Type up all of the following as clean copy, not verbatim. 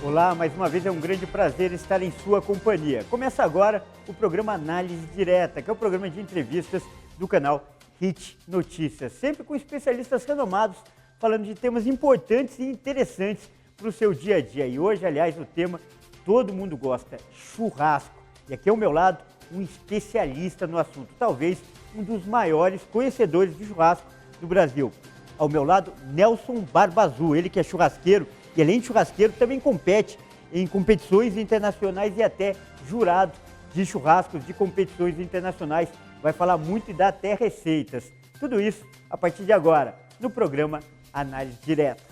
Olá, mais uma vez é um grande prazer estar em sua companhia. Começa agora o programa Análise Direta, que é o programa de entrevistas do canal Hit Notícias, sempre com especialistas renomados falando de temas importantes e interessantes para o seu dia a dia. E hoje, aliás, o tema todo mundo gosta, churrasco. E aqui ao meu lado, um especialista no assunto, talvez um dos maiores conhecedores de churrasco do Brasil. Ao meu lado, Nelson Barba Azul, ele que é churrasqueiro e além de churrasqueiro também compete em competições internacionais e até jurado de churrascos de competições internacionais. Vai falar muito e dar até receitas. Tudo isso a partir de agora, no programa Análise Direta.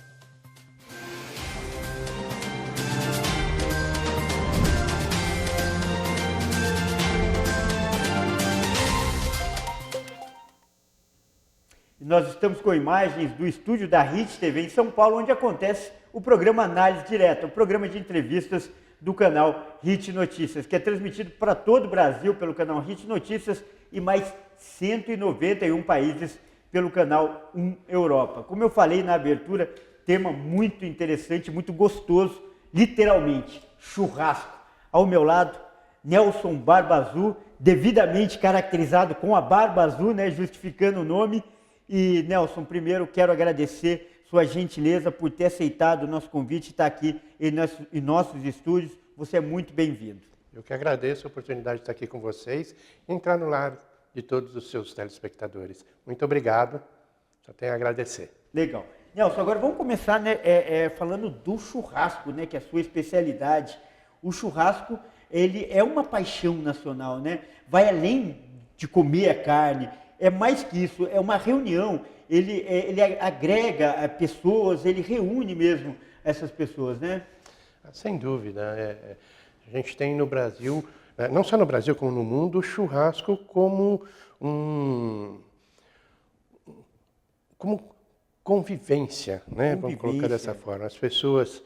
Nós estamos com imagens do estúdio da Hit TV em São Paulo, onde acontece o programa Análise Direta, o programa de entrevistas do canal Hit Notícias, que é transmitido para todo o Brasil pelo canal Hit Notícias e mais 191 países pelo canal 1 Europa. Como eu falei na abertura, tema muito interessante, muito gostoso, literalmente, churrasco. Ao meu lado, Nelson Barba Azul, devidamente caracterizado com a barba azul, né, justificando o nome. E, Nelson, primeiro quero agradecer sua gentileza por ter aceitado o nosso convite e estar aqui em nossos estúdios. Você é muito bem-vindo. Eu que agradeço a oportunidade de estar aqui com vocês e entrar no lar de todos os seus telespectadores. Muito obrigado, só tenho a agradecer. Legal. Nelson, agora vamos começar, né, falando do churrasco, né, que é a sua especialidade. O churrasco, ele é uma paixão nacional, né? Vai além de comer a carne. É mais que isso, é uma reunião, ele agrega pessoas, ele reúne mesmo essas pessoas, né? Sem dúvida. A gente tem no Brasil, não só no Brasil como no mundo, o churrasco como como convivência, né? Vamos colocar dessa forma. As pessoas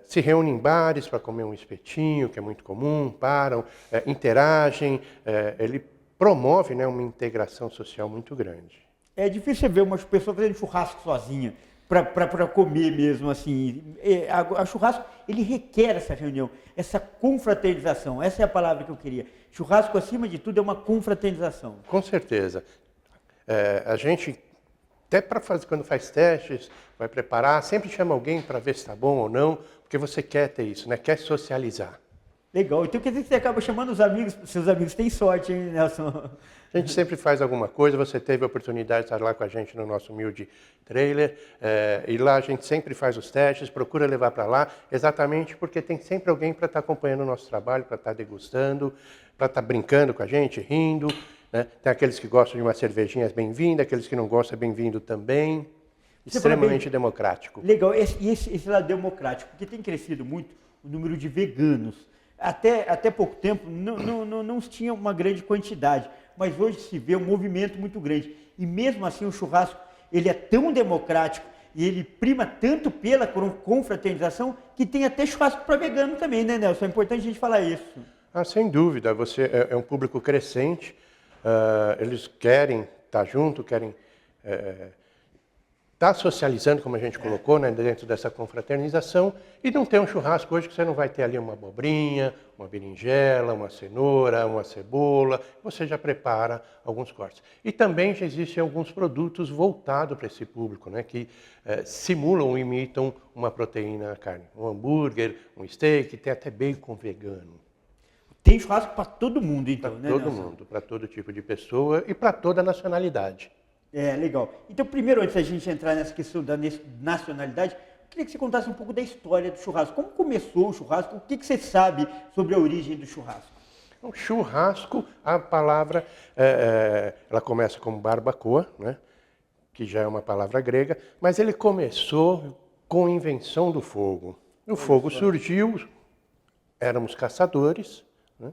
se reúnem em bares para comer um espetinho, que é muito comum, param, interagem, ele promove, né, uma integração social muito grande. É difícil você ver uma pessoa fazendo churrasco sozinha, para comer mesmo, assim. A churrasco, ele requer essa reunião, essa confraternização, essa é a palavra que eu queria. Churrasco, acima de tudo, é uma confraternização. Com certeza. A gente, até quando faz testes, vai preparar, sempre chama alguém para ver se está bom ou não, porque você quer ter isso, né? Quer socializar. Legal. Então quer dizer que você acaba chamando os amigos, seus amigos têm sorte, hein, Nelson? A gente sempre faz alguma coisa, você teve a oportunidade de estar lá com a gente no nosso humilde trailer, e lá a gente sempre faz os testes, procura levar para lá, exatamente porque tem sempre alguém para estar acompanhando o nosso trabalho, para estar degustando, para estar brincando com a gente, rindo, né? Tem aqueles que gostam de uma cervejinha, bem-vindo, aqueles que não gostam, bem-vindo também. Extremamente democrático. Legal, e esse lado democrático, porque tem crescido muito o número de veganos. Até pouco tempo não se tinha uma grande quantidade, mas hoje se vê um movimento muito grande. E mesmo assim o churrasco, ele é tão democrático e ele prima tanto pela confraternização que tem até churrasco para vegano também, né, Nelson? É importante a gente falar isso. Sem dúvida, você é um público crescente, eles querem estar junto, querem estar socializando, como a gente colocou, né, dentro dessa confraternização, e não tem um churrasco hoje que você não vai ter ali uma abobrinha, uma berinjela, uma cenoura, uma cebola, você já prepara alguns cortes. E também já existem alguns produtos voltados para esse público, né, que simulam ou imitam uma proteína na carne. Um hambúrguer, um steak, tem até bacon vegano. Tem churrasco para todo mundo, então, né, Para todo Nelson? mundo, para todo tipo de pessoa e para toda a nacionalidade. Legal. Então, primeiro, antes da gente entrar nessa questão da nacionalidade, eu queria que você contasse um pouco da história do churrasco. Como começou o churrasco? O que você sabe sobre a origem do churrasco? O churrasco, a palavra, ela começa como barbacoa, né? Que já é uma palavra grega, mas ele começou com a invenção do fogo. O fogo surgiu, éramos caçadores, né?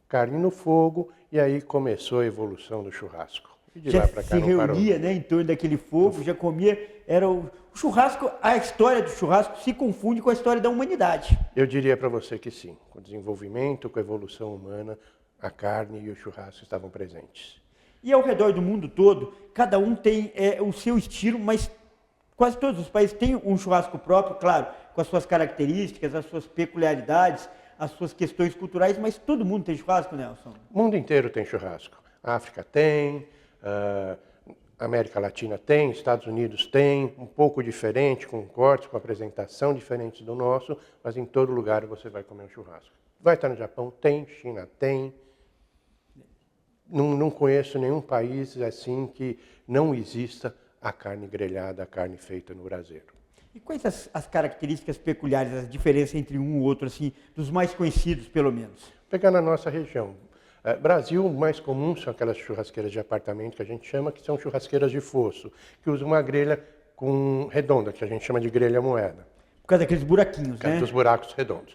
Carne no fogo, e aí começou a evolução do churrasco. Já se reunia, né, em torno daquele fogo, já comia, era o churrasco, a história do churrasco se confunde com a história da humanidade. Eu diria para você que sim, com o desenvolvimento, com a evolução humana, a carne e o churrasco estavam presentes. E ao redor do mundo todo, cada um tem o seu estilo, mas quase todos os países têm um churrasco próprio, claro, com as suas características, as suas peculiaridades, as suas questões culturais, mas todo mundo tem churrasco, Nelson? O mundo inteiro tem churrasco. A África tem, América Latina tem, Estados Unidos tem, um pouco diferente, com cortes, com apresentação diferentes do nosso, mas em todo lugar você vai comer um churrasco. Vai estar no Japão? Tem, China tem. Não conheço nenhum país assim que não exista a carne grelhada, a carne feita no braseiro. E quais as características peculiares, as diferenças entre um e outro, assim, dos mais conhecidos, pelo menos? Pegar na nossa região. Brasil, o mais comum são aquelas churrasqueiras de apartamento que a gente chama, que são churrasqueiras de fosso, que usam uma grelha redonda, que a gente chama de grelha moeda. Por causa daqueles buraquinhos, Por causa né? dos buracos redondos.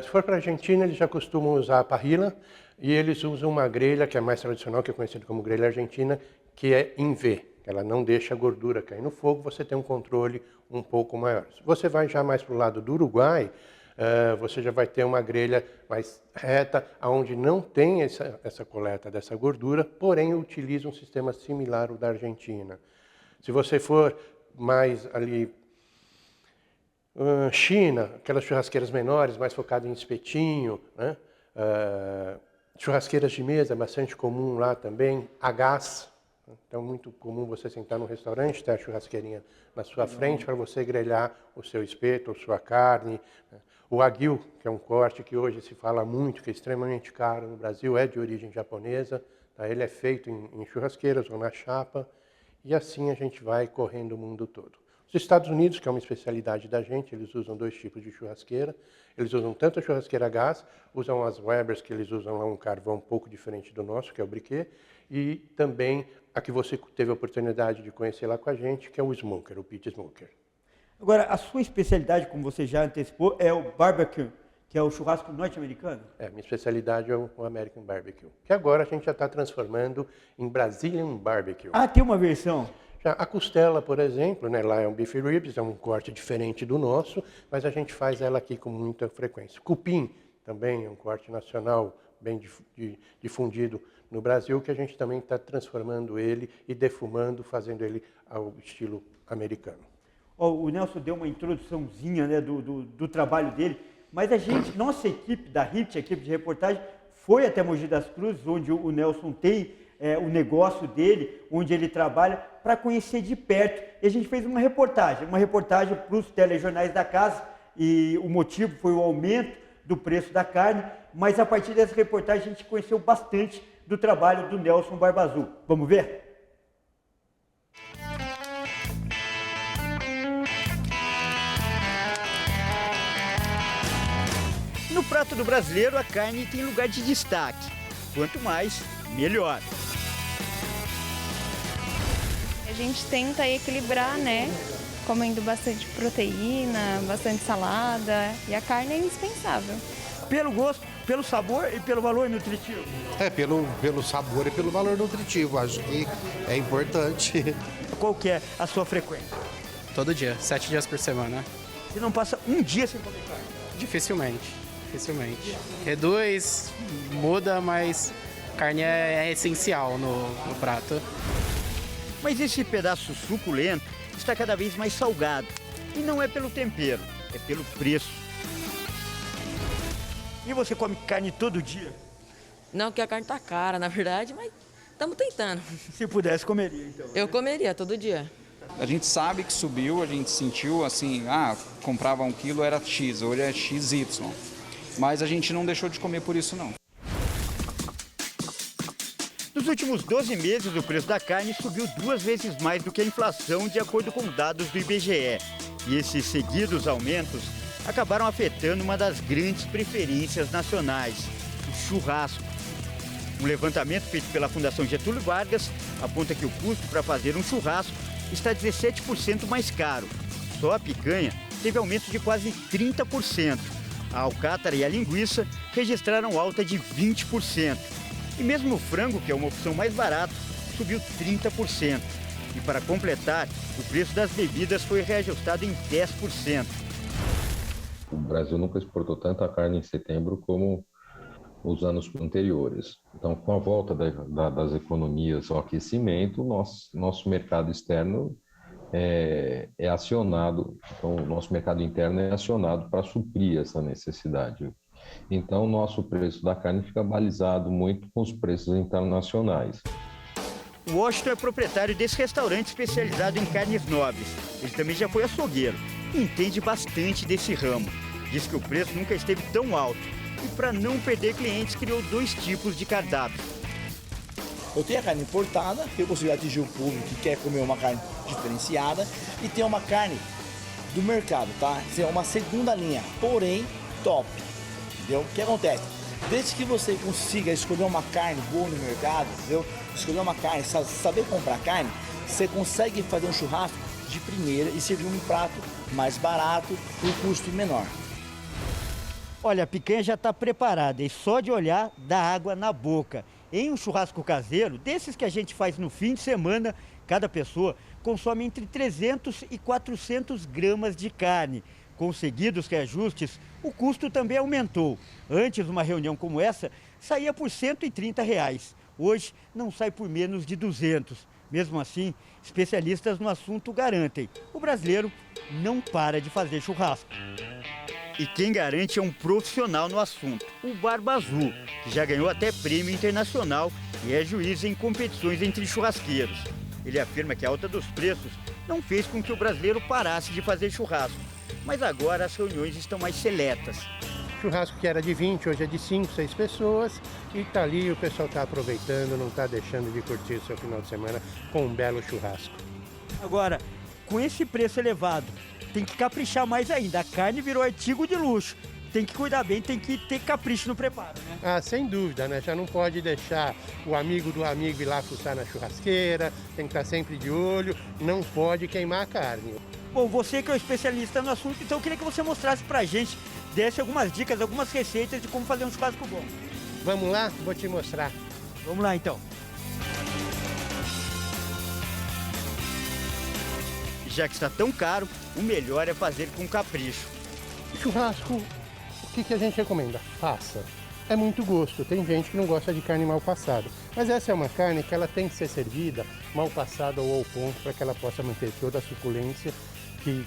Se for para a Argentina, eles já costumam usar a parrilla e eles usam uma grelha que é mais tradicional, que é conhecida como grelha argentina, que é em V. Ela não deixa a gordura cair no fogo, você tem um controle um pouco maior. Se você vai já mais para o lado do Uruguai, você já vai ter uma grelha mais reta, onde não tem essa coleta dessa gordura, porém utiliza um sistema similar ao da Argentina. Se você for mais ali, China, aquelas churrasqueiras menores, mais focadas em espetinho, né? Churrasqueiras de mesa, bastante comum lá também, a gás. Então, muito comum você sentar num restaurante, ter a churrasqueirinha na sua frente para você grelhar o seu espeto, a sua carne. O Wagyu, que é um corte que hoje se fala muito, que é extremamente caro no Brasil, é de origem japonesa. Tá? Ele é feito em churrasqueiras ou na chapa. E assim a gente vai correndo o mundo todo. Os Estados Unidos, que é uma especialidade da gente, eles usam 2 tipos de churrasqueira. Eles usam tanto a churrasqueira a gás, usam as Webers, que eles usam lá um carvão um pouco diferente do nosso, que é o briquet, e também a que você teve a oportunidade de conhecer lá com a gente, que é o smoker, o pit smoker. Agora, a sua especialidade, como você já antecipou, é o barbecue, que é o churrasco norte-americano? Minha especialidade é o American Barbecue, que agora a gente já está transformando em Brazilian Barbecue. Ah, tem uma versão? Já a costela, por exemplo, né, lá é um beef ribs, é um corte diferente do nosso, mas a gente faz ela aqui com muita frequência. Cupim também é um corte nacional bem difundido no Brasil, que a gente também está transformando ele e defumando, fazendo ele ao estilo americano. O Nelson deu uma introduçãozinha, né, do trabalho dele, mas nossa equipe da HIT, a equipe de reportagem, foi até Mogi das Cruzes, onde o Nelson tem o negócio dele, onde ele trabalha, para conhecer de perto. E a gente fez uma reportagem para os telejornais da casa, e o motivo foi o aumento do preço da carne, mas a partir dessa reportagem a gente conheceu bastante do trabalho do Nelson Barba Azul. Vamos ver? No prato do brasileiro, a carne tem lugar de destaque. Quanto mais, melhor. A gente tenta equilibrar, né? Comendo bastante proteína, bastante salada, e a carne é indispensável. Pelo gosto, pelo sabor e pelo valor nutritivo. Pelo sabor e pelo valor nutritivo, acho que é importante. Qual que é a sua frequência? Todo dia, 7 dias por semana. Você não passa um dia sem comer carne? Dificilmente. Reduz, muda, mas carne é essencial no prato. Mas esse pedaço suculento está cada vez mais salgado. E não é pelo tempero, é pelo preço. E você come carne todo dia? Não, porque a carne tá cara, na verdade, mas estamos tentando. Se pudesse, comeria, então. Eu comeria todo dia. A gente sabe que subiu, a gente sentiu assim, comprava 1 quilo era X, hoje é XY. Mas a gente não deixou de comer por isso, não. Nos últimos 12 meses, o preço da carne subiu 2 vezes mais do que a inflação, de acordo com dados do IBGE. E esses seguidos aumentos acabaram afetando uma das grandes preferências nacionais, o churrasco. Um levantamento feito pela Fundação Getúlio Vargas aponta que o custo para fazer um churrasco está 17% mais caro. Só a picanha teve aumento de quase 30%. A alcatra e a linguiça registraram alta de 20%. E mesmo o frango, que é uma opção mais barata, subiu 30%. E para completar, o preço das bebidas foi reajustado em 10%. O Brasil nunca exportou tanta carne em setembro como os anos anteriores. Então, com a volta das economias ao aquecimento, nosso mercado externo é acionado, então o nosso mercado interno é acionado para suprir essa necessidade. Então, o nosso preço da carne fica balizado muito com os preços internacionais. O Washington é proprietário desse restaurante especializado em carnes nobres. Ele também já foi açougueiro e entende bastante desse ramo. Diz que o preço nunca esteve tão alto e, para não perder clientes, criou 2 tipos de cardápio. Eu tenho a carne importada, que eu consigo atingir o público que quer comer uma carne diferenciada, e tem uma carne do mercado, tá? Isso é uma segunda linha, porém top. Entendeu? O que acontece? Desde que você consiga escolher uma carne boa no mercado, entendeu? Escolher uma carne, saber comprar carne, você consegue fazer um churrasco de primeira e servir um prato mais barato e um custo menor. Olha, a picanha já está preparada e só de olhar dá água na boca. Em um churrasco caseiro, desses que a gente faz no fim de semana, cada pessoa consome entre 300 e 400 gramas de carne. Com os seguidos reajustes, o custo também aumentou. Antes, uma reunião como essa saía por R$ 130. Hoje, não sai por menos de 200. Mesmo assim, especialistas no assunto garantem: o brasileiro não para de fazer churrasco. E quem garante é um profissional no assunto, o Barba Azul, que já ganhou até prêmio internacional e é juiz em competições entre churrasqueiros. Ele afirma que a alta dos preços não fez com que o brasileiro parasse de fazer churrasco, mas agora as reuniões estão mais seletas. Churrasco que era de 20, hoje é de 5, 6 pessoas, e tá ali, o pessoal está aproveitando, não está deixando de curtir o seu final de semana com um belo churrasco. Agora, com esse preço elevado, tem que caprichar mais ainda. A carne virou artigo de luxo. Tem que cuidar bem, tem que ter capricho no preparo, né? Ah, sem dúvida, né? Já não pode deixar o amigo do amigo ir lá fuçar na churrasqueira, tem que estar sempre de olho, não pode queimar a carne. Bom, você que é o especialista no assunto, então eu queria que você mostrasse pra gente, desse algumas dicas, algumas receitas de como fazer um churrasco bom. Vamos lá? Vou te mostrar. Vamos lá, então. Já que está tão caro, o melhor é fazer com capricho. Churrasco, o que a gente recomenda? Faça. É muito gosto, tem gente que não gosta de carne mal passada. Mas essa é uma carne que ela tem que ser servida mal passada ou ao ponto para que ela possa manter toda a suculência que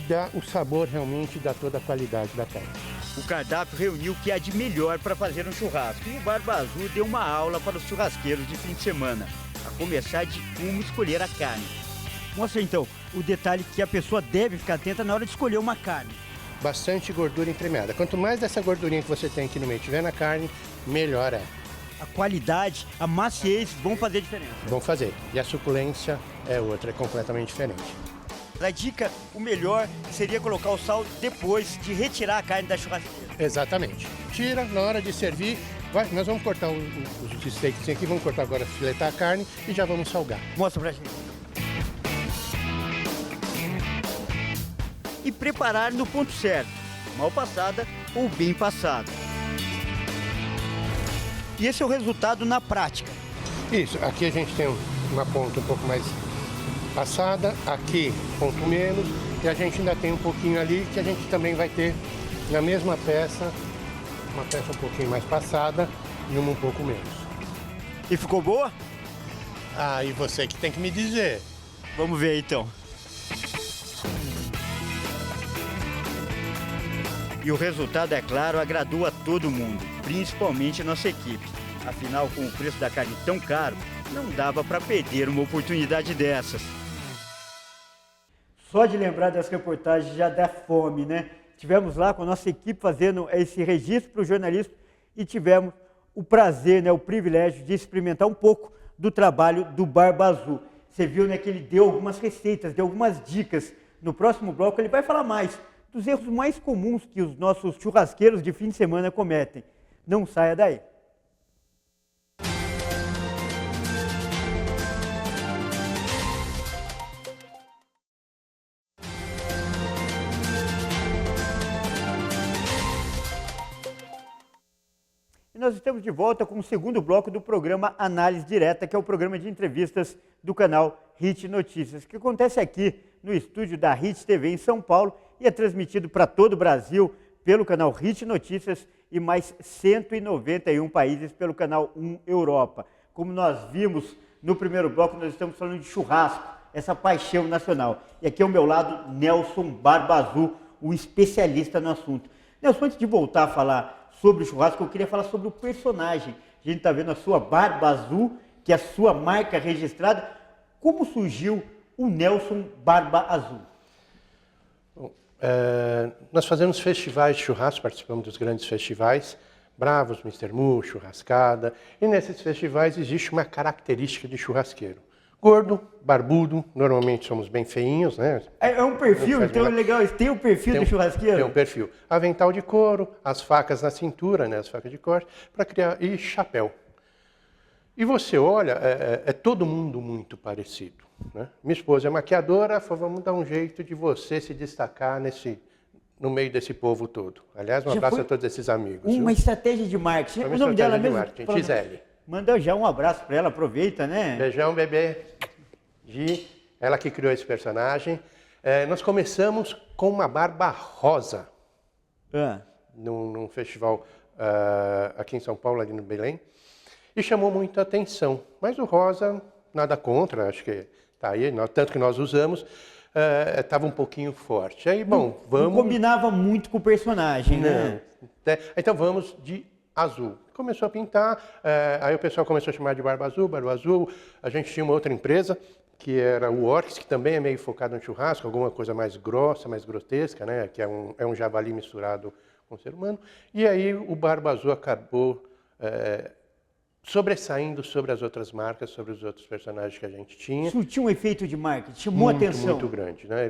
dá o sabor realmente, dá toda a qualidade da carne. O cardápio reuniu o que há de melhor para fazer um churrasco. E o Barba Azul deu uma aula para os churrasqueiros de fim de semana, a começar de como escolher a carne. Mostra então o detalhe que a pessoa deve ficar atenta na hora de escolher uma carne. Bastante gordura entremeada. Quanto mais dessa gordurinha que você tem aqui no meio tiver na carne, melhor é. A qualidade, a maciez vão fazer diferença. Vão fazer. E a suculência é outra, é completamente diferente. A dica, o melhor seria colocar o sal depois de retirar a carne da churrasqueira. Exatamente. Tira, na hora de servir, nós vamos cortar os steaks aqui, vamos cortar agora, filetar a carne e já vamos salgar. Mostra pra gente. E preparar no ponto certo, mal passada ou bem passada. E esse é o resultado na prática. Isso, aqui a gente tem uma ponta um pouco mais passada, aqui ponto menos, e a gente ainda tem um pouquinho ali que a gente também vai ter na mesma peça, uma peça um pouquinho mais passada e uma um pouco menos. E ficou boa? Ah, e você que tem que me dizer. Vamos ver então. E o resultado, é claro, agradou a todo mundo, principalmente a nossa equipe. Afinal, com o preço da carne tão caro, não dava para perder uma oportunidade dessas. Só de lembrar das reportagens já dá fome, né? Tivemos lá com a nossa equipe fazendo esse registro para o jornalista e tivemos o prazer, né, o privilégio de experimentar um pouco do trabalho do Barba Azul. Você viu, né, que ele deu algumas receitas, deu algumas dicas. No próximo bloco ele vai falar mais dos erros mais comuns que os nossos churrasqueiros de fim de semana cometem. Não saia daí. E nós estamos de volta com o segundo bloco do programa Análise Direta, que é o programa de entrevistas do canal HIT Notícias, que acontece aqui no estúdio da HIT TV em São Paulo e é transmitido para todo o Brasil pelo canal HIT Notícias e mais 191 países pelo canal 1 Europa. Como nós vimos no primeiro bloco, nós estamos falando de churrasco. essa paixão nacional. E aqui ao meu lado, Nelson Barba Azul, o especialista no assunto. Nelson, antes de voltar a falar sobre o churrasco, eu queria falar sobre o personagem. A gente está vendo a sua Barba Azul, que é a sua marca registrada. Como surgiu o Nelson Barba Azul? Nós fazemos festivais de churrasco, participamos dos grandes festivais, Bravos, Mr. Mu, Churrascada, e nesses festivais existe uma característica de churrasqueiro. Gordo, barbudo, normalmente somos bem feinhos, né? É um perfil, então é legal, tem o perfil do churrasqueiro? Tem um perfil. Avental de couro, as facas na cintura, né? As facas de corte, para criar, e chapéu. E você olha, é todo mundo muito parecido. Né? Minha esposa é maquiadora, falou, vamos dar um jeito de você se destacar no meio desse povo todo. Aliás, um abraço a todos esses amigos. Uma estratégia de marketing. Uma o nome dela mesmo? Marketing, Gisele. Manda já um abraço para ela, aproveita, né? Beijão, bebê. Gi, ela que criou esse personagem. Nós começamos com uma barba rosa. Num festival aqui em São Paulo, ali no Belém. E chamou muita atenção. Mas o rosa, nada contra, acho que está aí, tanto que nós usamos, estava um pouquinho forte. Aí, bom, vamos... Não combinava muito com o personagem, né? Então vamos de azul. Começou a pintar, aí o pessoal começou a chamar de Barba Azul, Barba Azul. A gente tinha uma outra empresa, que era o Orcs, que também é meio focado no churrasco, alguma coisa mais grossa, mais grotesca, né? Que é um javali misturado com o ser humano. E aí o Barba Azul acabou sobressaindo sobre as outras marcas, sobre os outros personagens que a gente tinha. Surtiu um efeito de marketing, chamou atenção. Muito grande, né?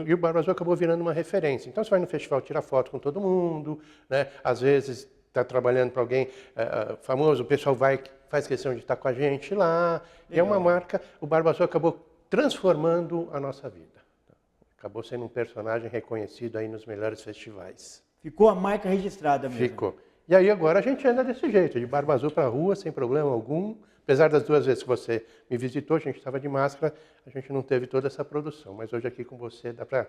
E o Barba Azul acabou virando uma referência. Então você vai no festival, tira foto com todo mundo, né? Às vezes está trabalhando para alguém famoso, o pessoal faz questão de estar com a gente lá. E é uma marca, o Barba Azul acabou transformando a nossa vida. Acabou sendo um personagem reconhecido aí nos melhores festivais. Ficou a marca registrada mesmo. Ficou. E aí agora a gente anda desse jeito, de Barba Azul para a rua, sem problema algum. Apesar das 2 vezes que você me visitou, a gente estava de máscara, a gente não teve toda essa produção. Mas hoje aqui com você dá para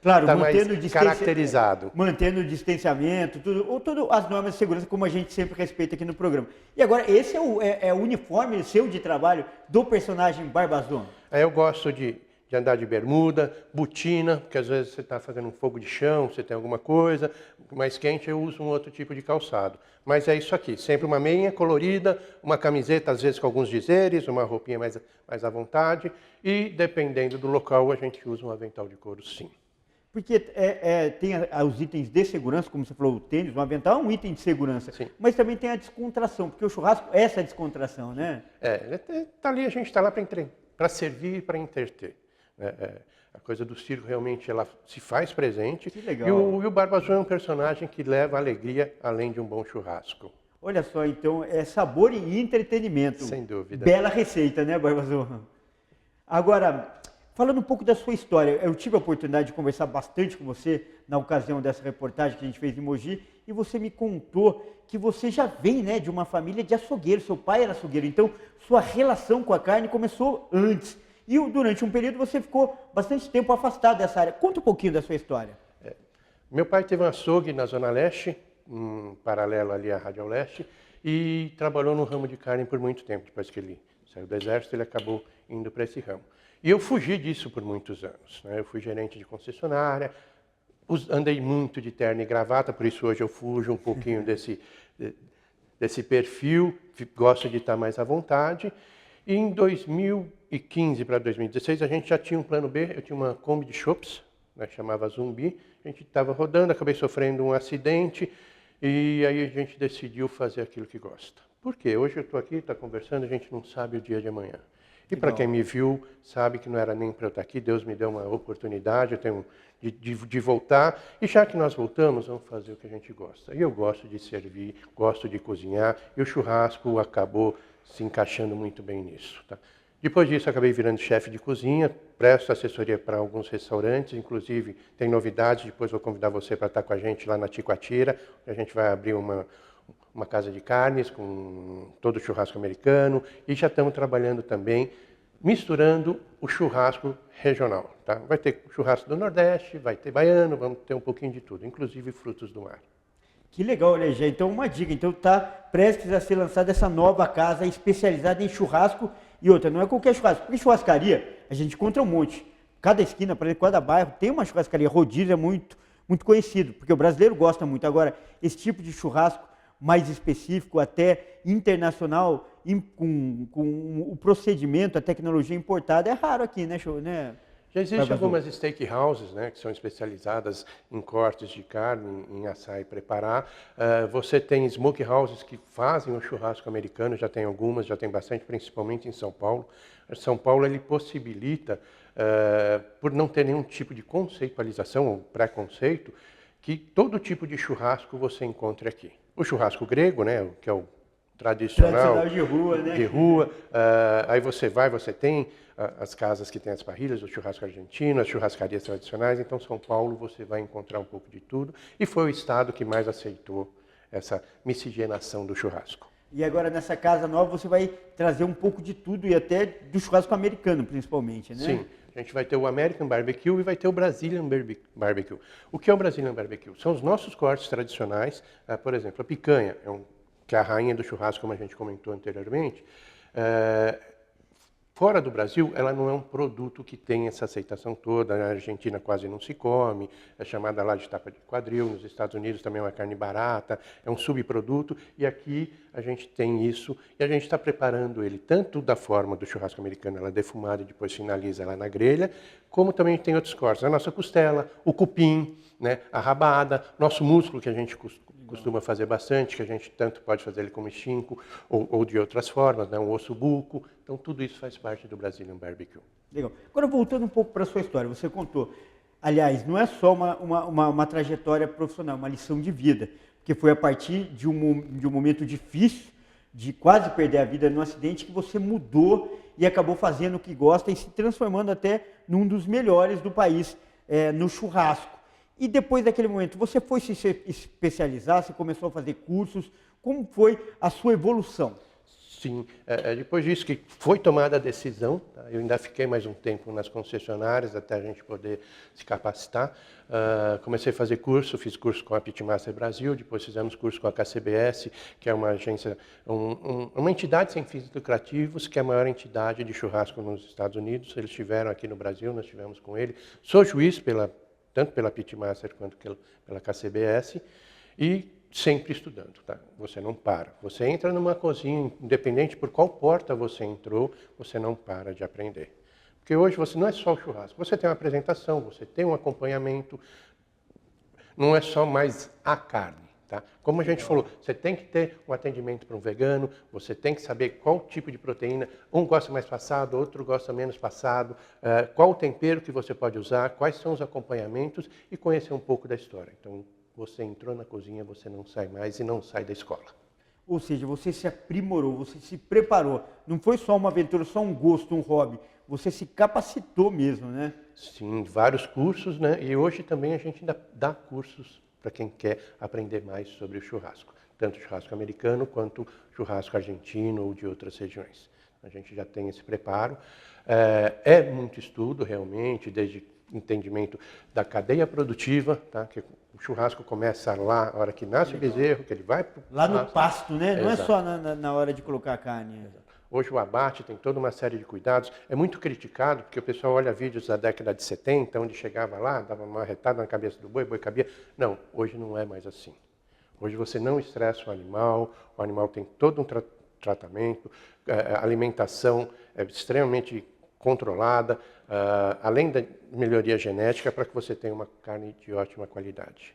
claro, estar mais caracterizado. Mantendo o distanciamento, todas as normas de segurança, como a gente sempre respeita aqui no programa. E agora, esse é o uniforme seu de trabalho do personagem Barba Azul? Eu gosto de andar de bermuda, botina, porque às vezes você está fazendo um fogo de chão, você tem alguma coisa, mais quente, eu uso um outro tipo de calçado. Mas é isso aqui, sempre uma meia colorida, uma camiseta, às vezes com alguns dizeres, uma roupinha mais à vontade, e dependendo do local, a gente usa um avental de couro, sim. Porque tem os itens de segurança, como você falou, o tênis, o avental é um item de segurança, sim. Mas também tem a descontração, porque o churrasco é essa descontração, né? Tá ali, a gente está lá para servir e para entreter. A coisa do circo realmente ela se faz presente. Que legal. E o Barba Azul é um personagem que leva alegria além de um bom churrasco. Olha só, então, é sabor e entretenimento. Sem dúvida. Bela receita, né, Barba Azul? Agora, falando um pouco da sua história, eu tive a oportunidade de conversar bastante com você na ocasião dessa reportagem que a gente fez em Mogi, e você me contou que você já vem, né, de uma família de açougueiro, seu pai era açougueiro, então sua relação com a carne começou antes. E durante um período você ficou bastante tempo afastado dessa área. Conta um pouquinho da sua história. Meu pai teve um açougue na Zona Leste, paralelo ali à Radial Leste, e trabalhou no ramo de carne por muito tempo. Depois que ele saiu do exército, ele acabou indo para esse ramo. E eu fugi disso por muitos anos, né? Eu fui gerente de concessionária, andei muito de terno e gravata, por isso hoje eu fujo um pouquinho desse perfil, gosto de estar mais à vontade. E em 2015 para 2016, a gente já tinha um plano B, eu tinha uma Kombi de chopps, né, chamava Zumbi, a gente estava rodando, acabei sofrendo um acidente, e aí a gente decidiu fazer aquilo que gosta. Por quê? Hoje eu estou aqui, está conversando, a gente não sabe o dia de amanhã. E para quem me viu, sabe que não era nem para eu estar aqui, Deus me deu uma oportunidade, eu tenho de voltar, e já que nós voltamos, vamos fazer o que a gente gosta. E eu gosto de servir, gosto de cozinhar, e o churrasco acabou se encaixando muito bem nisso. Tá? Depois disso, acabei virando chefe de cozinha, presto assessoria para alguns restaurantes, inclusive tem novidades, depois vou convidar você para estar com a gente lá na Ticoatira, a gente vai abrir uma casa de carnes com todo o churrasco americano, e já estamos trabalhando também, misturando o churrasco regional. Tá? Vai ter churrasco do Nordeste, vai ter baiano, vamos ter um pouquinho de tudo, inclusive frutos do mar. Que legal, olha, já então uma dica, então está prestes a ser lançada essa nova casa especializada em churrasco E outra, não é qualquer churrasco, porque churrascaria a gente encontra um monte. Cada esquina, por exemplo, cada bairro tem uma churrascaria. Rodízio é muito conhecido, porque o brasileiro gosta muito. Agora, esse tipo de churrasco mais específico, até internacional, com o procedimento, a tecnologia importada, é raro aqui, né? Já existem algumas steakhouses, né, que são especializadas em cortes de carne, em assar e preparar. Você tem smokehouses que fazem o churrasco americano, já tem algumas, já tem bastante, principalmente em São Paulo. São Paulo ele possibilita, por não ter nenhum tipo de conceitualização ou preconceito, que todo tipo de churrasco você encontra aqui. O churrasco grego, né, que é o tradicional de rua, né? De rua. Aí você tem as casas que tem as parrilhas, o churrasco argentino, as churrascarias tradicionais. Então, São Paulo, você vai encontrar um pouco de tudo. E foi o estado que mais aceitou essa miscigenação do churrasco. E agora, nessa casa nova, você vai trazer um pouco de tudo e até do churrasco americano, principalmente, né? Sim. A gente vai ter o American Barbecue e vai ter o Brazilian Barbecue. O que é o Brazilian Barbecue? São os nossos cortes tradicionais. Por exemplo, a picanha, que é a rainha do churrasco, como a gente comentou anteriormente. Fora do Brasil, ela não é um produto que tem essa aceitação toda. Na Argentina quase não se come, é chamada lá de tapa de quadril. Nos Estados Unidos também é uma carne barata, é um subproduto. E aqui a gente tem isso e a gente está preparando ele tanto da forma do churrasco americano, ela é defumada e depois finaliza ela na grelha, como também tem outros cortes. A nossa costela, o cupim, né, a rabada, nosso músculo que a gente costuma fazer bastante, que a gente tanto pode fazer ele como chinco ou de outras formas, né, um osso buco. Então, tudo isso faz parte do Brazilian Barbecue. Legal. Agora, voltando um pouco para a sua história, você contou, aliás, não é só uma trajetória profissional, uma lição de vida, porque foi a partir de um momento difícil, de quase perder a vida num acidente, que você mudou e acabou fazendo o que gosta e se transformando até num dos melhores do país no churrasco. E depois daquele momento, você foi se especializar, você começou a fazer cursos, como foi a sua evolução? Sim, depois disso que foi tomada a decisão, tá? Eu ainda fiquei mais um tempo nas concessionárias até a gente poder se capacitar. Comecei a fazer curso, fiz curso com a Pitmaster Brasil, depois fizemos curso com a KCBS, que é uma agência, uma entidade sem fins lucrativos, que é a maior entidade de churrasco nos Estados Unidos. Eles estiveram aqui no Brasil, nós estivemos com ele. Sou juiz tanto pela Pitmaster quanto pela KCBS, e sempre estudando, tá? Você não para. Você entra numa cozinha, independente por qual porta você entrou, você não para de aprender. Porque hoje você não é só o churrasco, você tem uma apresentação, você tem um acompanhamento, não é só mais a carne, tá? Como a gente falou, você tem que ter um atendimento para um vegano, você tem que saber qual tipo de proteína, um gosta mais passado, outro gosta menos passado, qual o tempero que você pode usar, quais são os acompanhamentos e conhecer um pouco da história. Então, você entrou na cozinha, você não sai mais e não sai da escola. Ou seja, você se aprimorou, você se preparou. Não foi só uma aventura, só um gosto, um hobby. Você se capacitou mesmo, né? Sim, vários cursos, né? E hoje também a gente ainda dá cursos para quem quer aprender mais sobre o churrasco. Tanto o churrasco americano quanto o churrasco argentino ou de outras regiões. A gente já tem esse preparo. É muito estudo, realmente, desde entendimento da cadeia produtiva, tá? Que o churrasco começa lá, a hora que nasce o bezerro, que ele vai para lá no pasto, né? Não Exato. é só na hora de colocar a carne. Exato. Hoje o abate tem toda uma série de cuidados. É muito criticado, porque o pessoal olha vídeos da década de 70, onde chegava lá, dava uma retada na cabeça do boi, o boi cabia. Não, hoje não é mais assim. Hoje você não estressa o animal tem todo um tratamento, a alimentação é extremamente controlada, além da melhoria genética, para que você tenha uma carne de ótima qualidade.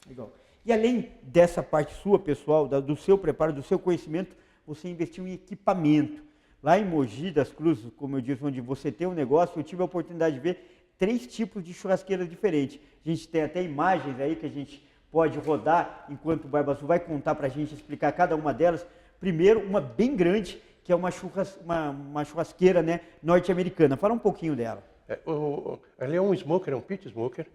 Legal. E além dessa parte sua, pessoal, do seu preparo, do seu conhecimento, você investiu em equipamento. Lá em Mogi das Cruzes, como eu disse, onde você tem um negócio, eu tive a oportunidade de ver 3 tipos de churrasqueiras diferentes. A gente tem até imagens aí que a gente pode rodar, enquanto o Barba Azul vai contar para a gente, explicar cada uma delas. Primeiro, uma bem grande, que é uma churrasqueira, né, norte-americana. Fala um pouquinho dela. Ele é um smoker, um pit smoker.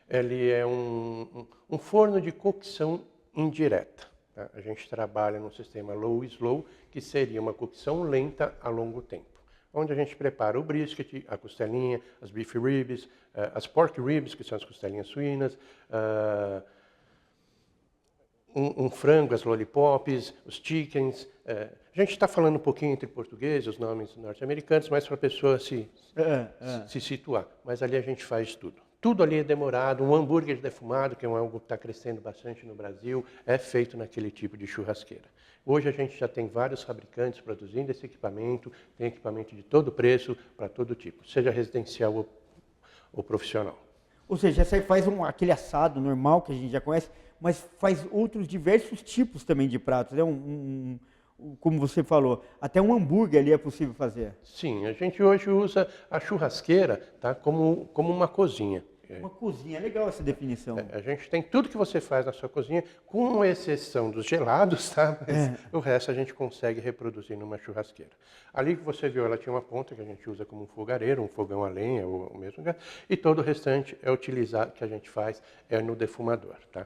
Ele é um forno de cocção indireta. Tá? A gente trabalha no sistema low e slow, que seria uma cocção lenta a longo tempo. Onde a gente prepara o brisket, a costelinha, as beef ribs, as pork ribs, que são as costelinhas suínas, um frango, as lollipops, os chickens. A gente está falando um pouquinho entre português, os nomes norte-americanos, mas para a pessoa se situar. Mas ali a gente faz tudo. Tudo ali é demorado. Um hambúrguer defumado, que é algo que está crescendo bastante no Brasil, é feito naquele tipo de churrasqueira. Hoje a gente já tem vários fabricantes produzindo esse equipamento, tem equipamento de todo preço, para todo tipo, seja residencial ou profissional. Ou seja, você faz aquele assado normal que a gente já conhece, mas faz outros diversos tipos também de pratos, né? Como você falou, até um hambúrguer ali é possível fazer. Sim, a gente hoje usa a churrasqueira, tá, como uma cozinha. Uma cozinha, legal essa definição. A gente tem tudo que você faz na sua cozinha, com exceção dos gelados, tá? Mas o resto a gente consegue reproduzir numa churrasqueira. Ali que você viu, ela tinha uma ponta que a gente usa como um fogareiro, um fogão a lenha, ou o mesmo, e todo o restante é utilizado, que a gente faz no defumador, tá?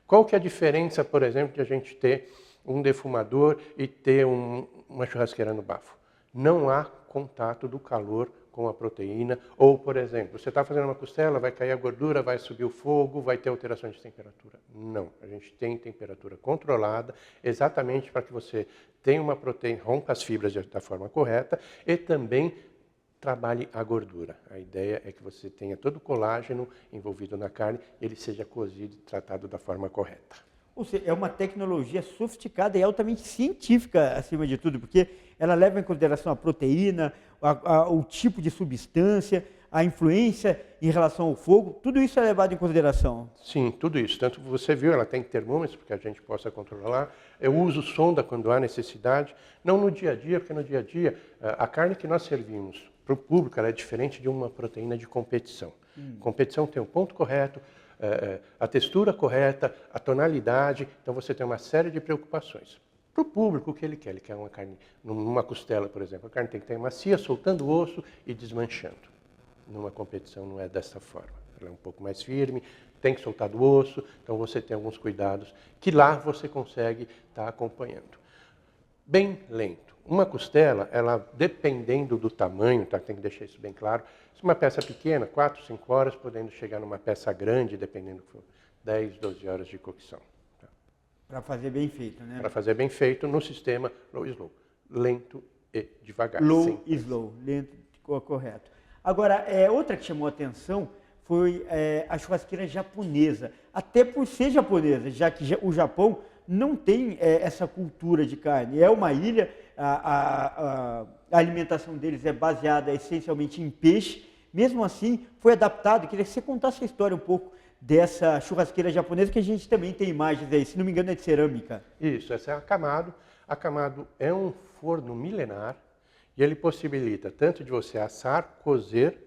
Qual que é a diferença, por exemplo, de a gente ter um defumador e ter uma churrasqueira no bafo? Não há contato do calor com a proteína, ou, por exemplo, você está fazendo uma costela, vai cair a gordura, vai subir o fogo, vai ter alteração de temperatura. Não, a gente tem temperatura controlada, exatamente para que você tenha uma proteína, rompa as fibras da forma correta e também trabalhe a gordura. A ideia é que você tenha todo o colágeno envolvido na carne, ele seja cozido e tratado da forma correta. Ou seja, é uma tecnologia sofisticada e altamente científica, acima de tudo, porque ela leva em consideração a proteína, o tipo de substância, a influência em relação ao fogo, tudo isso é levado em consideração. Sim, tudo isso. Tanto que você viu, ela tem termômetros para que a gente possa controlar. Eu uso sonda quando há necessidade. Não no dia a dia, porque no dia a dia, a carne que nós servimos para o público ela é diferente de uma proteína de competição. Competição tem o ponto correto, a textura correta, a tonalidade, então você tem uma série de preocupações. Para o público, o que ele quer? Ele quer uma carne, numa costela, por exemplo, a carne tem que ter macia, soltando o osso e desmanchando. Numa competição não é dessa forma, ela é um pouco mais firme, tem que soltar do osso, então você tem alguns cuidados que lá você consegue estar acompanhando. Bem lento. Uma costela, ela dependendo do tamanho, tá? Tem que deixar isso bem claro, se uma peça pequena, 4, 5 horas, podendo chegar numa peça grande, dependendo do que for, 10, 12 horas de cocção. Tá? Para fazer bem feito, né? Para fazer bem feito no sistema low e slow, lento e devagar. Low e slow, lento e correto. Agora, outra que chamou a atenção foi a churrasqueira japonesa, até por ser japonesa, já que o Japão não tem essa cultura de carne, é uma ilha, a alimentação deles é baseada essencialmente em peixe, mesmo assim foi adaptado. Queria que você contasse a história um pouco dessa churrasqueira japonesa, que a gente também tem imagens aí, se não me engano é de cerâmica. Isso, essa é a Kamado. A Kamado é um forno milenar e ele possibilita tanto de você assar, cozer,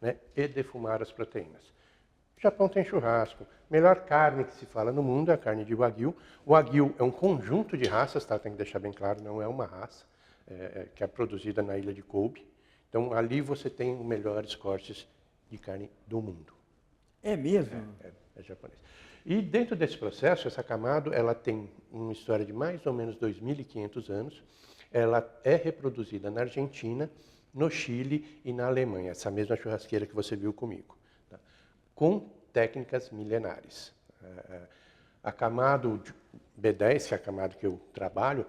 né, e defumar as proteínas. O Japão tem churrasco. Melhor carne que se fala no mundo é a carne de Wagyu. O Wagyu é um conjunto de raças, tá? Tem que deixar bem claro, não é uma raça, que é produzida na ilha de Kobe. Então, ali você tem os melhores cortes de carne do mundo. É mesmo? É japonês. E dentro desse processo, essa Kamado, ela tem uma história de mais ou menos 2.500 anos. Ela é reproduzida na Argentina, no Chile e na Alemanha. Essa mesma churrasqueira que você viu comigo. Tá? Com técnicas milenares. A Kamado B10, que é a Kamado que eu trabalho,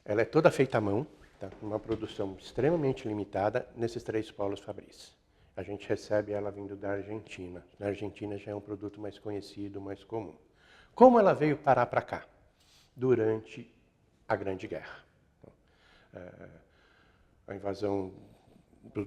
ela é toda feita à mão, tá? Uma produção extremamente limitada nesses 3 polos fabris. A gente recebe ela vindo da Argentina. Na Argentina já é um produto mais conhecido, mais comum. Como ela veio parar para cá? Durante a Grande Guerra. A invasão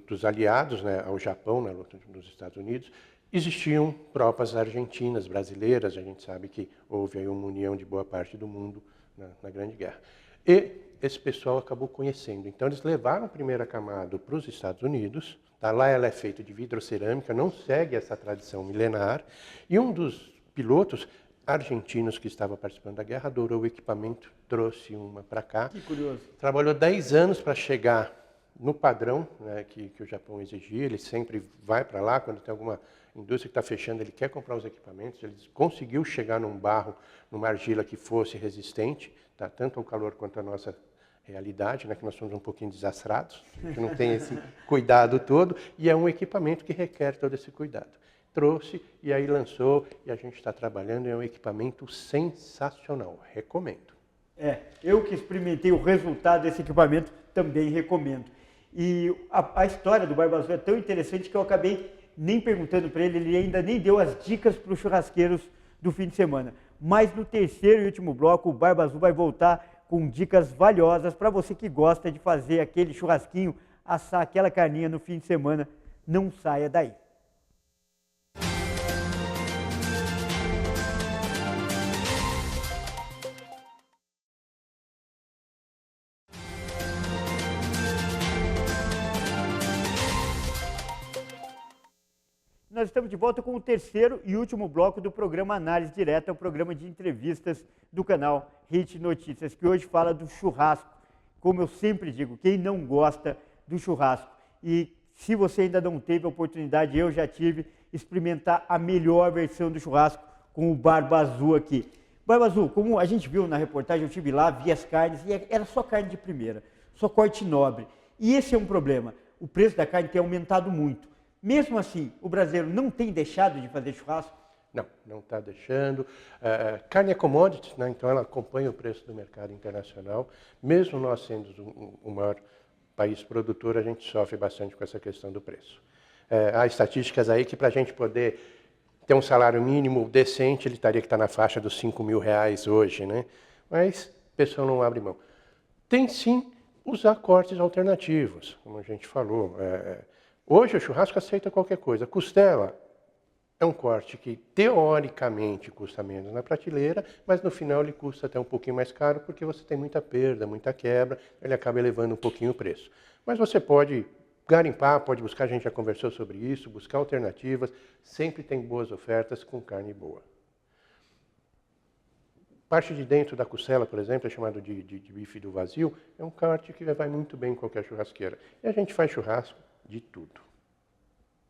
dos aliados, né, ao Japão, na luta dos Estados Unidos, existiam tropas argentinas, brasileiras, a gente sabe que houve aí uma união de boa parte do mundo na Grande Guerra. E esse pessoal acabou conhecendo. Então, eles levaram a primeira Kamado para os Estados Unidos. Tá? Lá ela é feita de vitrocerâmica, não segue essa tradição milenar. E um dos pilotos argentinos que estava participando da guerra adorou o equipamento, trouxe uma para cá. Que curioso. Trabalhou 10 anos para chegar no padrão, né, que o Japão exigia. Ele sempre vai para lá, quando tem alguma indústria que está fechando, ele quer comprar os equipamentos. Ele conseguiu chegar num barro, numa argila que fosse resistente, tá, tanto ao calor quanto à nossa realidade, né, que nós somos um pouquinho desastrados, a gente não tem esse cuidado todo, e é um equipamento que requer todo esse cuidado. trouxe e aí lançou e a gente está trabalhando em um equipamento sensacional, recomendo. Eu que experimentei o resultado desse equipamento também recomendo. E a história do Barba Azul é tão interessante que eu acabei nem perguntando para ele, ele ainda nem deu as dicas para os churrasqueiros do fim de semana. Mas no terceiro e último bloco, o Barba Azul vai voltar com dicas valiosas para você que gosta de fazer aquele churrasquinho, assar aquela carninha no fim de semana. Não saia daí. Nós estamos de volta com o terceiro e último bloco do programa Análise Direta, o programa de entrevistas do canal Hit Notícias, que hoje fala do churrasco. Como eu sempre digo, quem não gosta do churrasco? E se você ainda não teve a oportunidade, eu já tive, experimentar a melhor versão do churrasco com o Barba Azul aqui. Barba Azul, como a gente viu na reportagem, eu estive lá, vi as carnes e era só carne de primeira, só corte nobre. E esse é um problema, o preço da carne tem aumentado muito. Mesmo assim, o brasileiro não tem deixado de fazer churrasco? Não está deixando. Carne é commodity, né? Então ela acompanha o preço do mercado internacional. Mesmo nós sendo o maior país produtor, a gente sofre bastante com essa questão do preço. Há estatísticas aí que para a gente poder ter um salário mínimo decente, ele teria que estar na faixa dos R$5.000 hoje, né? Mas o pessoal não abre mão. Tem sim usar cortes alternativos, como a gente falou. Hoje o churrasco aceita qualquer coisa. Costela é um corte que teoricamente custa menos na prateleira, mas no final ele custa até um pouquinho mais caro porque você tem muita perda, muita quebra, ele acaba elevando um pouquinho o preço. Mas você pode garimpar, pode buscar, a gente já conversou sobre isso, buscar alternativas, sempre tem boas ofertas com carne boa. Parte de dentro da costela, por exemplo, é chamado de bife do vazio, é um corte que vai muito bem em qualquer churrasqueira. E a gente faz churrasco de tudo.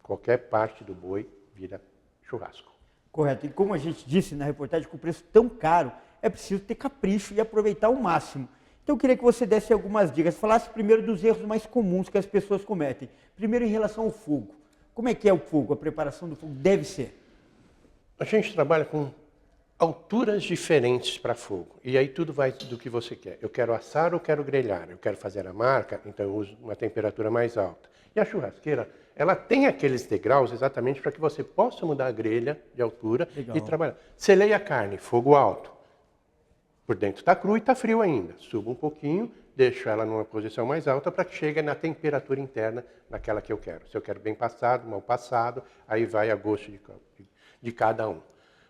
Qualquer parte do boi vira churrasco. Correto. E como a gente disse na reportagem, com o preço tão caro, é preciso ter capricho e aproveitar ao máximo. Então eu queria que você desse algumas dicas, falasse primeiro dos erros mais comuns que as pessoas cometem. Primeiro em relação ao fogo. Como é que é o fogo? A preparação do fogo deve ser? A gente trabalha com alturas diferentes para fogo. E aí tudo vai do que você quer. Eu quero assar ou quero grelhar? Eu quero fazer a marca, então eu uso uma temperatura mais alta. E a churrasqueira, ela tem aqueles degraus exatamente para que você possa mudar a grelha de altura. Legal. E trabalhar. Selei a carne, fogo alto. Por dentro está cru e está frio ainda. Subo um pouquinho, deixo ela numa posição mais alta para que chegue na temperatura interna naquela que eu quero. Se eu quero bem passado, mal passado, aí vai a gosto de cada um.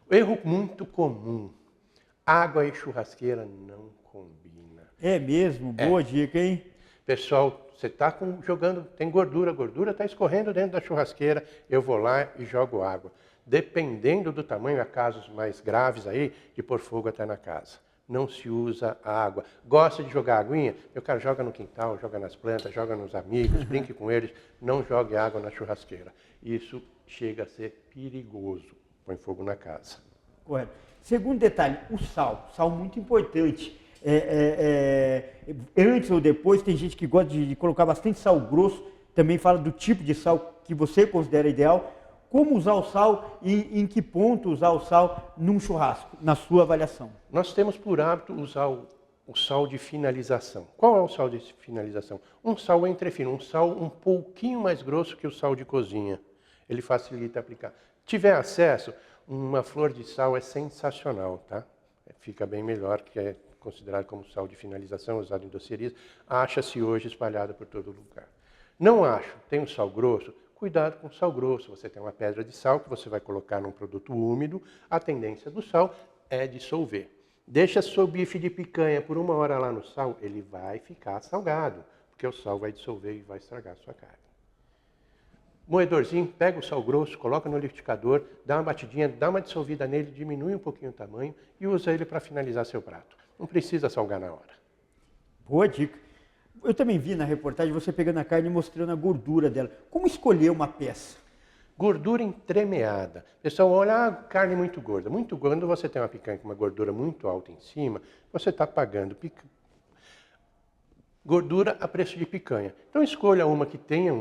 Erro muito comum. Água e churrasqueira não combina. É mesmo? Boa dica, hein? Pessoal, você está jogando, tem gordura, a gordura está escorrendo dentro da churrasqueira, eu vou lá e jogo água. Dependendo do tamanho, há casos mais graves aí, de pôr fogo até na casa. Não se usa a água. Gosta de jogar aguinha? Meu cara, joga no quintal, joga nas plantas, joga nos amigos, brinque com eles, não jogue água na churrasqueira. Isso chega a ser perigoso. Põe fogo na casa. Correto. Segundo detalhe, o sal. Sal muito importante. Antes ou depois, tem gente que gosta de colocar bastante sal grosso, também fala do tipo de sal que você considera ideal. Como usar o sal e em que ponto usar o sal num churrasco, na sua avaliação? Nós temos por hábito usar o sal de finalização. Qual é o sal de finalização? Um sal entrefino, um sal um pouquinho mais grosso que o sal de cozinha. Ele facilita aplicar. Tiver acesso, uma flor de sal é sensacional, tá? Fica bem melhor, que é considerado como sal de finalização, usado em docerias. Acha-se hoje espalhado por todo lugar. Não acho, tem um sal grosso, cuidado com o sal grosso. Você tem uma pedra de sal que você vai colocar num produto úmido, a tendência do sal é dissolver. Deixa seu bife de picanha por 1 hora lá no sal, ele vai ficar salgado, porque o sal vai dissolver e vai estragar a sua carne. Moedorzinho, pega o sal grosso, coloca no liquidificador, dá uma batidinha, dá uma dissolvida nele, diminui um pouquinho o tamanho e usa ele para finalizar seu prato. Não precisa salgar na hora. Boa dica. Eu também vi na reportagem você pegando a carne e mostrando a gordura dela. Como escolher uma peça? Gordura entremeada. Pessoal, olha, carne muito gorda. Muito gorda. Quando você tem uma picanha com uma gordura muito alta em cima, você está pagando gordura a preço de picanha. Então escolha uma que tenha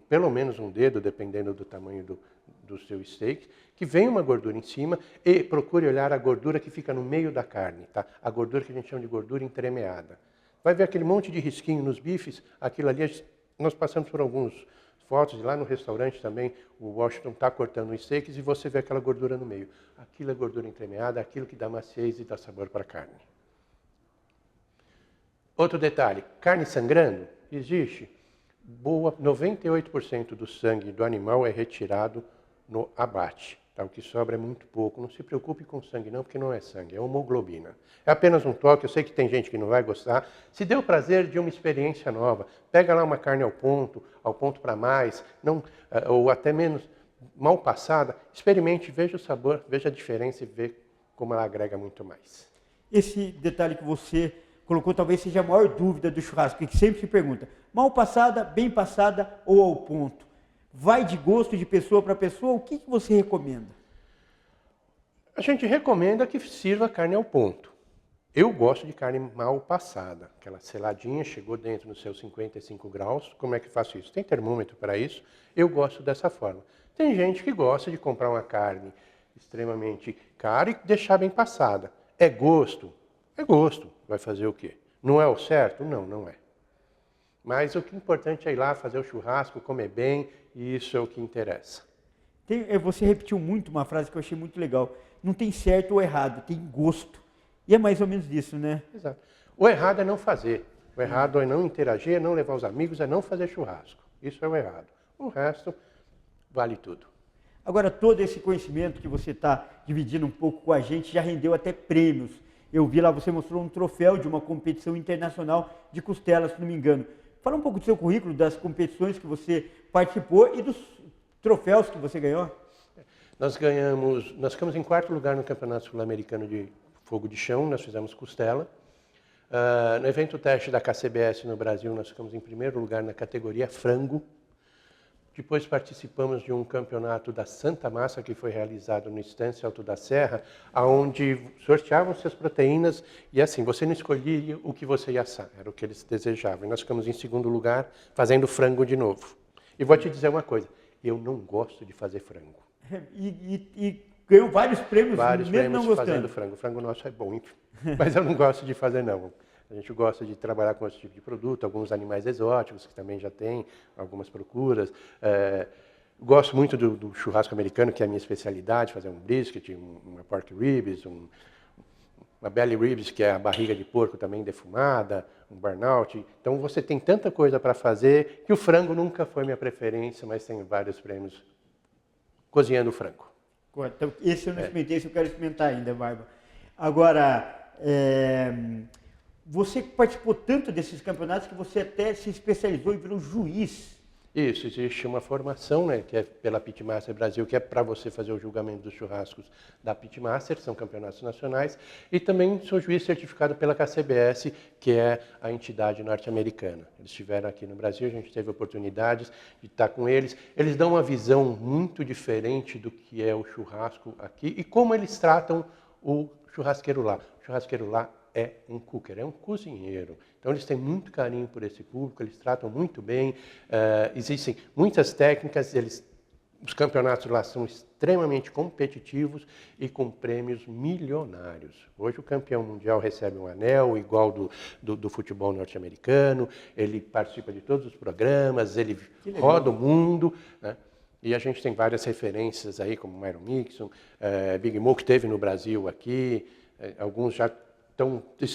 pelo menos um dedo, dependendo do tamanho do seu steak, que venha uma gordura em cima e procure olhar a gordura que fica no meio da carne, tá? A gordura que a gente chama de gordura entremeada. Vai ver aquele monte de risquinho nos bifes, aquilo ali, nós passamos por algumas fotos, lá no restaurante também, o Washington está cortando os steaks e você vê aquela gordura no meio. Aquilo é gordura entremeada, aquilo que dá maciez e dá sabor para a carne. Outro detalhe, carne sangrando, existe. 98% do sangue do animal é retirado no abate. Tá? O que sobra é muito pouco. Não se preocupe com sangue não, porque não é sangue, é hemoglobina. É apenas um toque, eu sei que tem gente que não vai gostar. Se dê o prazer de uma experiência nova, pega lá uma carne ao ponto para mais, não, ou até menos mal passada, experimente, veja o sabor, veja a diferença e vê como ela agrega muito mais. Esse detalhe que você colocou talvez seja a maior dúvida do churrasco, que sempre se pergunta, mal passada, bem passada ou ao ponto? Vai de gosto de pessoa para pessoa, o que você recomenda? A gente recomenda que sirva carne ao ponto. Eu gosto de carne mal passada, aquela seladinha, chegou dentro nos seus 55 graus, como é que faço isso? Tem termômetro para isso, eu gosto dessa forma. Tem gente que gosta de comprar uma carne extremamente cara e deixar bem passada. É gosto? É gosto. Vai fazer o quê? Não é o certo? Não, não é. Mas o que é importante é ir lá, fazer o churrasco, comer bem, e isso é o que interessa. Você repetiu muito uma frase que eu achei muito legal. Não tem certo ou errado, tem gosto. E é mais ou menos isso, né? Exato. O errado é não fazer. O errado é não interagir, é não levar os amigos, é não fazer churrasco. Isso é o errado. O resto vale tudo. Agora, todo esse conhecimento que você está dividindo um pouco com a gente já rendeu até prêmios. Eu vi lá, você mostrou um troféu de uma competição internacional de costelas, se não me engano. Fala um pouco do seu currículo, das competições que você participou e dos troféus que você ganhou. Nós ficamos em 4º lugar no Campeonato Sul-Americano de Fogo de Chão, nós fizemos costela. No evento teste da KCBS no Brasil, nós ficamos em 1º lugar na categoria frango. Depois participamos de um campeonato da Santa Massa, que foi realizado no Estância Alto da Serra, onde sorteavam-se as proteínas e assim, você não escolhia o que você ia assar, era o que eles desejavam. E nós ficamos em 2º lugar, fazendo frango de novo. E vou te dizer uma coisa, eu não gosto de fazer frango. E ganhou vários prêmios, vários mesmo prêmios não gostando. Fazendo frango. O frango nosso é bom, mas eu não gosto de fazer não. A gente gosta de trabalhar com esse tipo de produto, alguns animais exóticos, que também já tem algumas procuras. Gosto muito do churrasco americano, que é a minha especialidade, fazer um brisket, uma pork ribs, uma belly ribs, que é a barriga de porco também defumada, um burnout. Então você tem tanta coisa para fazer, que o frango nunca foi minha preferência, mas tem vários prêmios cozinhando frango. Então, esse eu não experimentei, esse eu quero experimentar ainda, Barba. Agora, você participou tanto desses campeonatos que você até se especializou e virou juiz. Isso, existe uma formação, né, que é pela Pitmaster Brasil, que é para você fazer o julgamento dos churrascos da Pitmaster, são campeonatos nacionais, e também sou juiz certificado pela KCBS, que é a entidade norte-americana. Eles estiveram aqui no Brasil, a gente teve oportunidades de estar com eles. Eles dão uma visão muito diferente do que é o churrasco aqui e como eles tratam o churrasqueiro lá. O churrasqueiro lá é um cooker, é um cozinheiro. Então eles têm muito carinho por esse público, eles tratam muito bem, existem muitas técnicas, os campeonatos lá são extremamente competitivos e com prêmios milionários. Hoje o campeão mundial recebe um anel igual do futebol norte-americano, ele participa de todos os programas, ele roda o mundo, né? E a gente tem várias referências aí, como Myron Mixon, Big Mo, que esteve no Brasil aqui, alguns já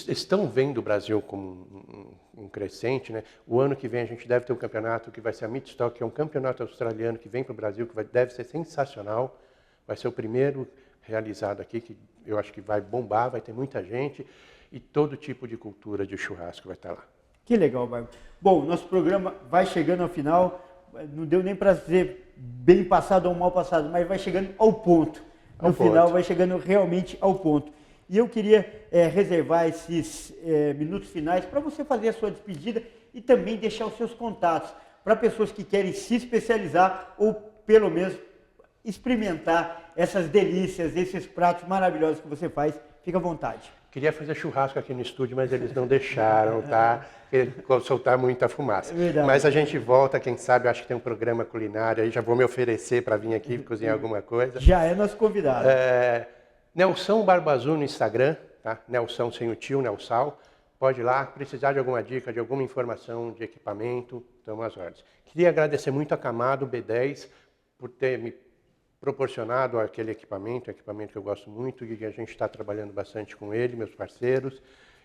estão vendo o Brasil como um crescente, né? O ano que vem a gente deve ter um campeonato que vai ser a Meatstock, que é um campeonato australiano que vem para o Brasil, que deve ser sensacional. Vai ser o primeiro realizado aqui, que eu acho que vai bombar, vai ter muita gente e todo tipo de cultura de churrasco vai estar lá. Que legal, Bárbara. Bom, nosso programa vai chegando ao final, não deu nem para dizer bem passado ou mal passado, mas vai chegando ao ponto. No final vai chegando realmente ao ponto. E eu queria reservar esses minutos finais para você fazer a sua despedida e também deixar os seus contatos para pessoas que querem se especializar ou pelo menos experimentar essas delícias, esses pratos maravilhosos que você faz. Fica à vontade. Queria fazer churrasco aqui no estúdio, mas eles não deixaram, tá? Soltar muita fumaça. Mas a gente volta, quem sabe, eu acho que tem um programa culinário aí, já vou me oferecer para vir aqui cozinhar alguma coisa. Já é nosso convidado. Nelson Barba Azul no Instagram, tá? Nelson sem o tio, Nelsal. Pode ir lá, precisar de alguma dica, de alguma informação de equipamento, estamos às ordens. Queria agradecer muito a Camado B10 por ter me proporcionado aquele equipamento que eu gosto muito e a gente está trabalhando bastante com ele, meus parceiros,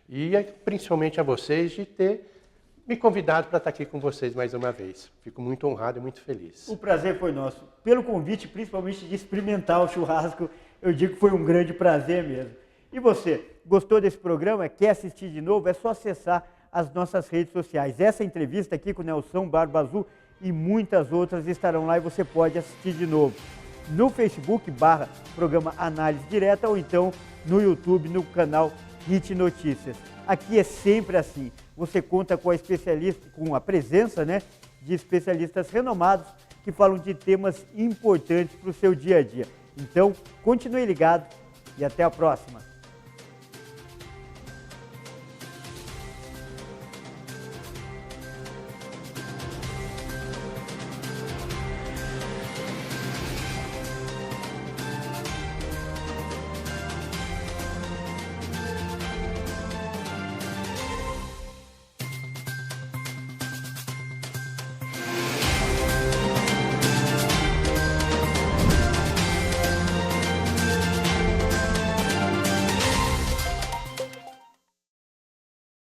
e principalmente a vocês de ter me convidado para estar aqui com vocês mais uma vez. Fico muito honrado e muito feliz. O prazer foi nosso. Pelo convite, principalmente de experimentar o churrasco, eu digo que foi um grande prazer mesmo. E você, gostou desse programa? Quer assistir de novo? É só acessar as nossas redes sociais. Essa entrevista aqui com o Nelson Barba Azul e muitas outras estarão lá e você pode assistir de novo. No Facebook, programa Análise Direta, ou então no YouTube, no canal HIT Notícias. Aqui é sempre assim, você conta com a presença, né, de especialistas renomados que falam de temas importantes para o seu dia a dia. Então, continue ligado e até a próxima.